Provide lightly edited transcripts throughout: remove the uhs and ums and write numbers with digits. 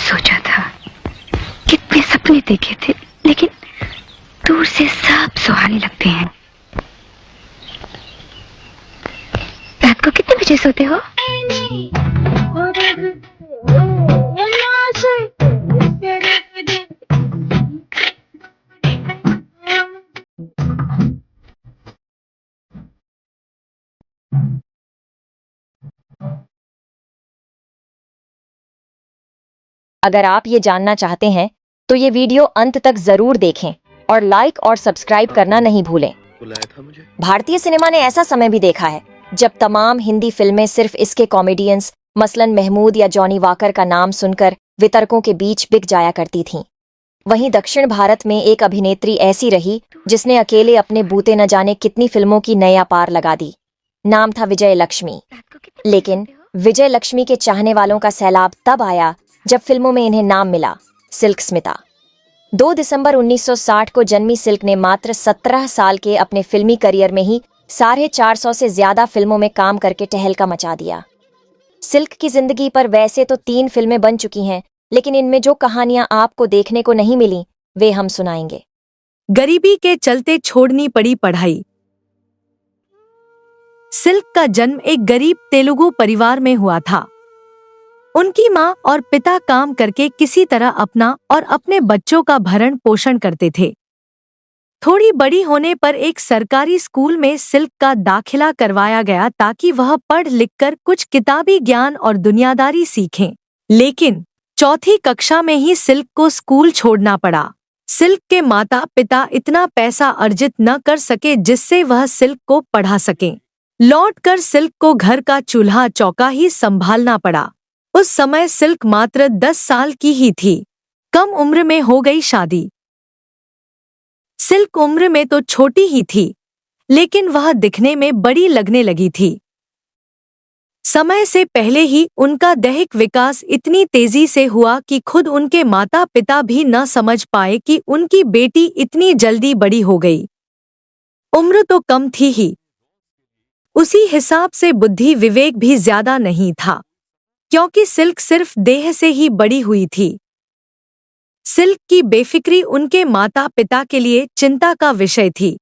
सोचा था, कितने सपने देखे थे, लेकिन दूर से सब सुहाने लगते हैं। रात को कितने बजे सोते हो? अगर आप ये जानना चाहते हैं तो ये वीडियो अंत तक जरूर देखें और लाइक और सब्सक्राइब करना नहीं भूलें। बुलाया था मुझे। भारतीय सिनेमा ने ऐसा समय भी देखा है जब तमाम हिंदी फिल्में सिर्फ इसके कॉमेडियंस मसलन महमूद या जॉनी वाकर का नाम सुनकर वितरकों के बीच बिक जाया करती थीं। वहीं दक्षिण भारत में एक अभिनेत्री ऐसी रही जिसने अकेले अपने बूते न जाने कितनी फिल्मों की नया पार लगा दी। नाम था विजय लक्ष्मी। लेकिन विजय लक्ष्मी के चाहने वालों का सैलाब तब आया जब फिल्मों में इन्हें नाम मिला, सिल्क स्मिता। 2 दिसंबर 1960 को जन्मी सिल्क ने मात्र 17 साल के अपने फिल्मी करियर में ही 450 से ज्यादा फिल्मों में काम करके टहलका मचा दिया। सिल्क की जिंदगी पर वैसे तो 3 फिल्में बन चुकी हैं, लेकिन इनमें जो कहानियां आपको देखने को नहीं मिली वे हम सुनाएंगे। गरीबी के चलते छोड़नी पड़ी पढ़ाई। सिल्क का जन्म एक गरीब तेलुगु परिवार में हुआ था। उनकी माँ और पिता काम करके किसी तरह अपना और अपने बच्चों का भरण पोषण करते थे। थोड़ी बड़ी होने पर एक सरकारी स्कूल में सिल्क का दाखिला करवाया गया ताकि वह पढ़ लिखकर कुछ किताबी ज्ञान और दुनियादारी सीखें। लेकिन चौथी कक्षा में ही सिल्क को स्कूल छोड़ना पड़ा। सिल्क के माता पिता इतना पैसा अर्जित न कर सके जिससे वह सिल्क को पढ़ा सकें। लौटकर सिल्क को घर का चूल्हा चौका ही संभालना पड़ा। उस समय सिल्क मात्र 10 साल की ही थी। कम उम्र में हो गई शादी। सिल्क उम्र में तो छोटी ही थी, लेकिन वह दिखने में बड़ी लगने लगी थी। समय से पहले ही उनका दैहिक विकास इतनी तेजी से हुआ कि खुद उनके माता पिता भी न समझ पाए कि उनकी बेटी इतनी जल्दी बड़ी हो गई। उम्र तो कम थी ही, उसी हिसाब से बुद्धि विवेक भी ज्यादा नहीं था, क्योंकि सिल्क सिर्फ देह से ही बड़ी हुई थी। सिल्क की बेफिक्री उनके माता पिता के लिए चिंता का विषय थी।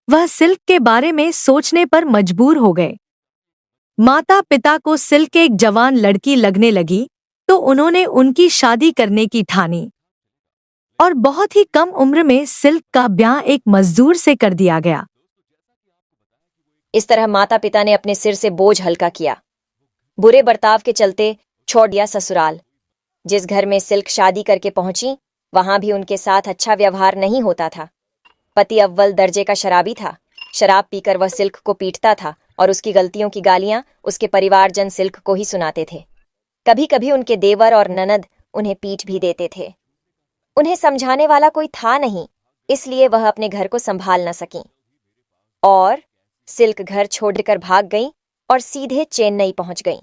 वह सिल्क के बारे में सोचने पर मजबूर हो गए। माता पिता को सिल्क एक जवान लड़की लगने लगी तो उन्होंने उनकी शादी करने की ठानी और बहुत ही कम उम्र में सिल्क का ब्याह एक मजदूर से कर दिया गया। इस तरह माता पिता ने अपने सिर से बोझ हल्का किया। बुरे बर्ताव के चलते छोड़ दिया ससुराल। जिस घर में सिल्क शादी करके पहुंची वहां भी उनके साथ अच्छा व्यवहार नहीं होता था। पति अव्वल दर्जे का शराबी था। शराब पीकर वह सिल्क को पीटता था और उसकी गलतियों की गालियां उसके परिवारजन सिल्क को ही सुनाते थे। कभी कभी उनके देवर और ननद उन्हें पीट भी देते थे। उन्हें समझाने वाला कोई था नहीं, इसलिए वह अपने घर को संभाल न सकीं और सिल्क घर छोड़कर भाग गईं और सीधे चेन्नई पहुंच गईं।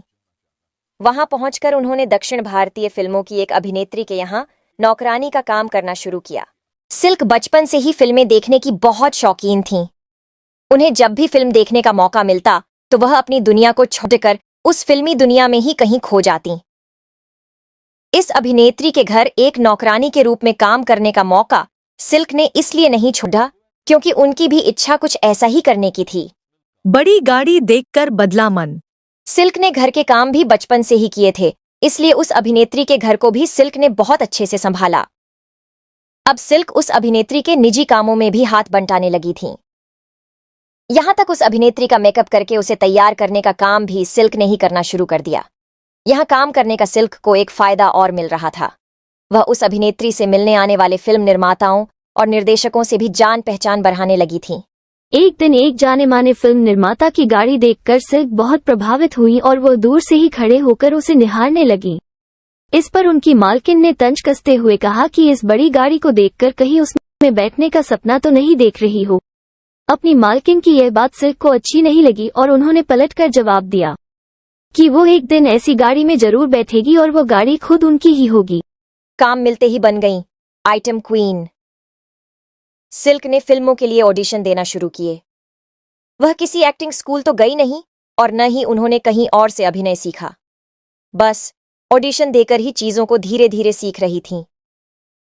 वहां पहुंचकर उन्होंने दक्षिण भारतीय फिल्मों की एक अभिनेत्री के यहाँ नौकरानी का काम करना शुरू किया। सिल्क बचपन से ही फिल्में देखने की बहुत शौकीन थीं। उन्हें जब भी फिल्म देखने का मौका मिलता तो वह अपनी दुनिया को छोड़कर उस फिल्मी दुनिया में ही कहीं खो जाती। इस अभिनेत्री के घर एक नौकरानी के रूप में काम करने का मौका सिल्क ने इसलिए नहीं छोड़ा क्योंकि उनकी भी इच्छा कुछ ऐसा ही करने की थी। बड़ी गाड़ी देखकर बदला मन। सिल्क ने घर के काम भी बचपन से ही किए थे, इसलिए उस अभिनेत्री के घर को भी सिल्क ने बहुत अच्छे से संभाला। अब सिल्क उस अभिनेत्री के निजी कामों में भी हाथ बंटाने लगी थीं। यहां तक उस अभिनेत्री का मेकअप करके उसे तैयार करने का काम भी सिल्क ने ही करना शुरू कर दिया। यहां काम करने का सिल्क को एक फायदा और मिल रहा था। वह उस अभिनेत्री से मिलने आने वाले फिल्म निर्माताओं और निर्देशकों से भी जान पहचान बढ़ाने लगी थीं। एक दिन एक जाने माने फिल्म निर्माता की गाड़ी देखकर सिल्क बहुत प्रभावित हुई और वो दूर से ही खड़े होकर उसे निहारने लगी। इस पर उनकी मालकिन ने तंज कसते हुए कहा कि इस बड़ी गाड़ी को देखकर कहीं उसमें बैठने का सपना तो नहीं देख रही हो। अपनी मालकिन की यह बात सिल्क को अच्छी नहीं लगी और उन्होंने पलटकर जवाब दिया कि वो एक दिन ऐसी गाड़ी में जरूर बैठेगी और वो गाड़ी खुद उनकी ही होगी। काम मिलते ही बन गईं आइटम क्वीन। सिल्क ने फिल्मों के लिए ऑडिशन देना शुरू किए। वह किसी एक्टिंग स्कूल तो गई नहीं और न ही उन्होंने कहीं और से अभिनय सीखा। बस ऑडिशन देकर ही चीजों को धीरे धीरे सीख रही थीं।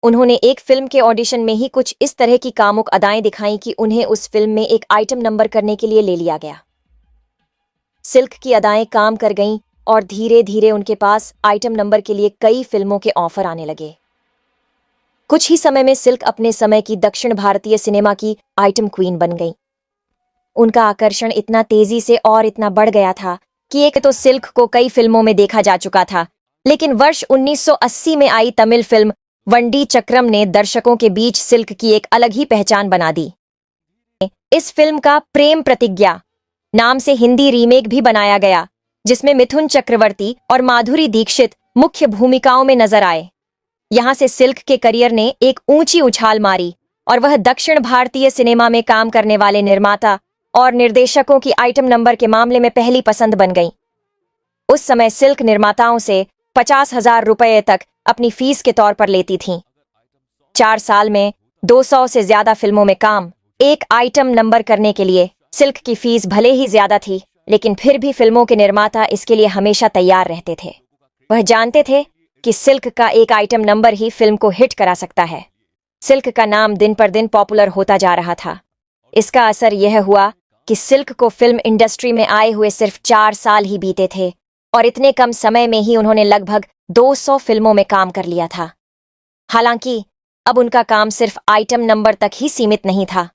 उन्होंने एक फिल्म के ऑडिशन में ही कुछ इस तरह की कामुक अदाएं दिखाईं कि उन्हें उस फिल्म में एक आइटम नंबर करने के लिए ले लिया गया। सिल्क की अदाएं काम कर गईं और धीरे धीरे उनके पास आइटम नंबर के लिए कई फिल्मों के ऑफर आने लगे। कुछ ही समय में सिल्क अपने समय की दक्षिण भारतीय सिनेमा की आइटम क्वीन बन गई। उनका आकर्षण इतना तेजी से और इतना बढ़ गया था कि एक तो सिल्क को कई फिल्मों में देखा जा चुका था, लेकिन वर्ष 1980 में आई तमिल फिल्म वंडी चक्रम ने दर्शकों के बीच सिल्क की एक अलग ही पहचान बना दी। इस फिल्म का प्रेम प्रतिज्ञा नाम से हिंदी रीमेक भी बनाया गया, जिसमें मिथुन चक्रवर्ती और माधुरी दीक्षित मुख्य भूमिकाओं में नजर आए। यहां से सिल्क के करियर ने एक ऊंची उछाल मारी और वह दक्षिण भारतीय सिनेमा में काम करने वाले निर्माता और निर्देशकों की आइटम नंबर के मामले में पहली पसंद बन गईं। उस समय सिल्क निर्माताओं से 50,000 रुपये तक अपनी फीस के तौर पर लेती थीं। 4 साल में 200 से ज्यादा फिल्मों में काम, एक आइटम नंबर करने के लिए सिल्क की फीस भले ही ज्यादा थी, लेकिन फिर भी फिल्मों के निर्माता इसके लिए हमेशा तैयार रहते थे। वह जानते थे कि सिल्क का एक आइटम नंबर ही फिल्म को हिट करा सकता है। सिल्क का नाम दिन पर दिन पॉपुलर होता जा रहा था। इसका असर यह हुआ कि सिल्क को फिल्म इंडस्ट्री में आए हुए सिर्फ 4 साल ही बीते थे और इतने कम समय में ही उन्होंने लगभग 200 फिल्मों में काम कर लिया था। हालांकि अब उनका काम सिर्फ आइटम नंबर तक ही सीमित नहीं था।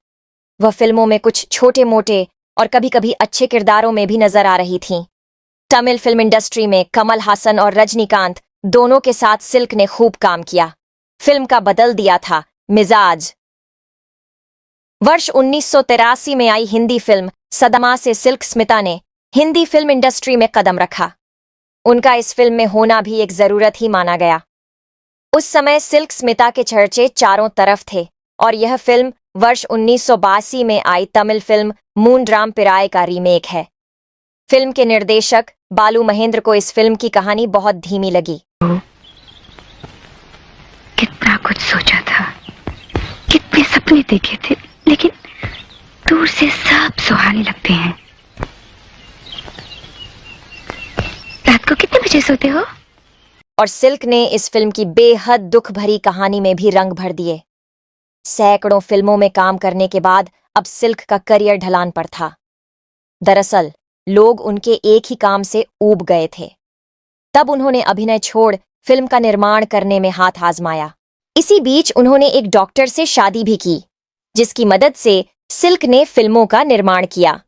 वह फिल्मों में कुछ छोटे मोटे और कभी कभी अच्छे किरदारों में भी नजर आ रही थीं। तमिल फिल्म इंडस्ट्री में कमल हासन और रजनीकांत दोनों के साथ सिल्क ने खूब काम किया। फिल्म का बदल दिया था मिजाज। वर्ष 1983 में आई हिंदी फिल्म सदमा से सिल्क स्मिता ने हिंदी फिल्म इंडस्ट्री में कदम रखा। उनका इस फिल्म में होना भी एक जरूरत ही माना गया। उस समय सिल्क स्मिता के चर्चे चारों तरफ थे और यह फिल्म वर्ष 1982 में आई तमिल फिल्म मूनराम पिराय का रीमेक है। फिल्म के निर्देशक बालू महेंद्र को इस फिल्म की कहानी बहुत धीमी लगी। कितना कुछ सोचा था, कितने सपने देखे थे, लेकिन दूर से सब सुहाने लगते हैं। रात को कितने बजे सोते हो? और सिल्क ने इस फिल्म की बेहद दुख भरी कहानी में भी रंग भर दिए। सैकड़ों फिल्मों में काम करने के बाद अब सिल्क का करियर ढलान पर था। दरअसल लोग उनके एक ही काम से ऊब गए थे। तब उन्होंने अभिनय छोड़ फिल्म का निर्माण करने में हाथ आजमाया। इसी बीच उन्होंने एक डॉक्टर से शादी भी की, जिसकी मदद से सिल्क ने फिल्मों का निर्माण किया।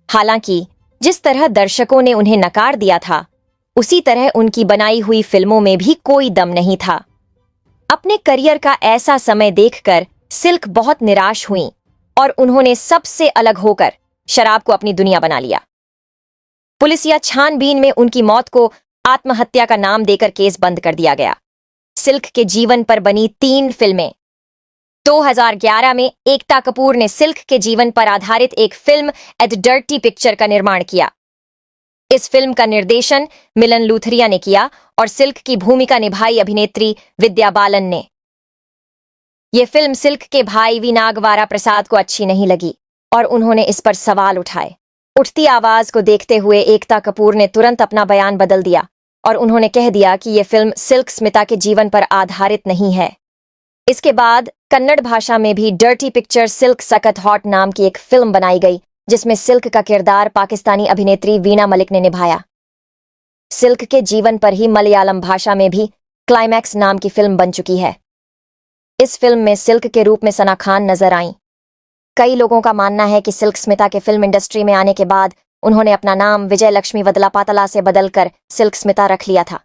हालांकि जिस तरह दर्शकों ने उन्हें नकार दिया था, उसी तरह उनकी बनाई हुई फिल्मों में भी कोई दम नहीं था। अपने करियर का ऐसा समय देखकर सिल्क बहुत निराश हुई और उन्होंने सबसे अलग होकर शराब को अपनी दुनिया बना लिया। पुलिसिया छानबीन में उनकी मौत को आत्महत्या का नाम देकर केस बंद कर दिया गया। सिल्क के जीवन पर बनी 3 फिल्में। 2011 में एकता कपूर ने सिल्क के जीवन पर आधारित एक फिल्म एट डर्टी पिक्चर का निर्माण किया। इस फिल्म का निर्देशन मिलन लूथरिया ने किया और सिल्क की भूमिका निभाई अभिनेत्री विद्या बालन ने। यह फिल्म सिल्क के भाई वी नागवारा प्रसाद को अच्छी नहीं लगी और उन्होंने इस पर सवाल उठाए। उठती आवाज को देखते हुए एकता कपूर ने तुरंत अपना बयान बदल दिया और उन्होंने कह दिया कि यह फिल्म सिल्क स्मिता के जीवन पर आधारित नहीं है। इसके बाद कन्नड़ भाषा में भी डर्टी पिक्चर सिल्क सकत हॉट नाम की एक फिल्म बनाई गई, जिसमें सिल्क का किरदार पाकिस्तानी अभिनेत्री वीना मलिक ने निभाया। सिल्क के जीवन पर ही मलयालम भाषा में भी क्लाइमैक्स नाम की फिल्म बन चुकी है। इस फिल्म में सिल्क के रूप में सना खान नजर आईं। कई लोगों का मानना है कि सिल्क स्मिता के फिल्म इंडस्ट्री में आने के बाद उन्होंने अपना नाम विजय लक्ष्मी वदलापातला से बदलकर सिल्क स्मिता रख लिया था।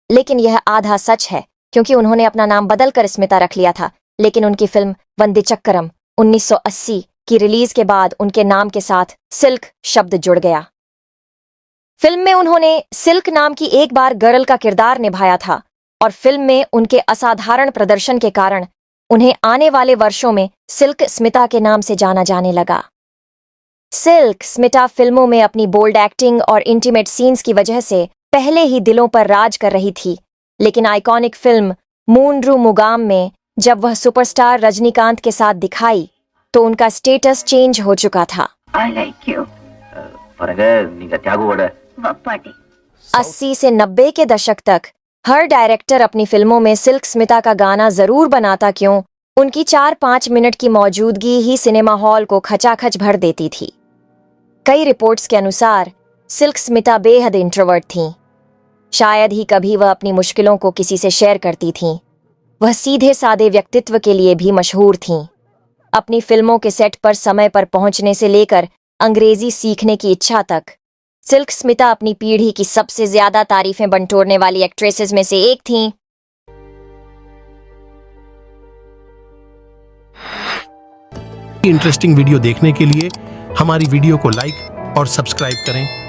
लेकिन यह आधा सच है, क्योंकि उन्होंने अपना नाम बदलकर स्मिता रख लिया था, लेकिन उनकी फिल्म वंदे चक्करम 1980 की रिलीज के बाद उनके नाम के साथ सिल्क शब्द जुड़ गया। फिल्म में उन्होंने सिल्क नाम की एक बार गर्ल का किरदार निभाया था और फिल्म में उनके असाधारण प्रदर्शन के कारण उन्हें आने वाले वर्षों में सिल्क स्मिता के नाम से जाना जाने लगा। सिल्क स्मिता फिल्मों में अपनी बोल्ड एक्टिंग और इंटीमेट सीन्स की वजह से पहले ही दिलों पर राज कर रही थी, लेकिन आइकॉनिक फिल्म मूनरू मुगाम में जब वह सुपरस्टार रजनीकांत के साथ दिखाई तो उनका स्टेटस चेंज हो चुका था। I like you. பாருங்க நீங்க தியாகுவோட வப்பாட்டி 80 से 90 के दशक तक हर डायरेक्टर अपनी फिल्मों में सिल्क स्मिता का गाना जरूर बनाता, क्यों? उनकी 4-5 मिनट की मौजूदगी ही सिनेमा हॉल को खचाखच भर देती थी। कई रिपोर्ट्स के अनुसार सिल्क स्मिता बेहद इंट्रोवर्ट थीं। शायद ही कभी वह अपनी मुश्किलों को किसी से शेयर करती थीं। वह सीधे सादे व्यक्तित्व के लिए भी मशहूर थीं। अपनी फिल्मों के सेट पर समय पर पहुंचने से लेकर अंग्रेजी सीखने की इच्छा तक, सिल्क स्मिता अपनी पीढ़ी की सबसे ज्यादा तारीफें बंटोरने वाली एक्ट्रेसेस में से एक थीं। इंटरेस्टिंग वीडियो देखने के लिए हमारी वीडियो को लाइक और सब्सक्राइब करें।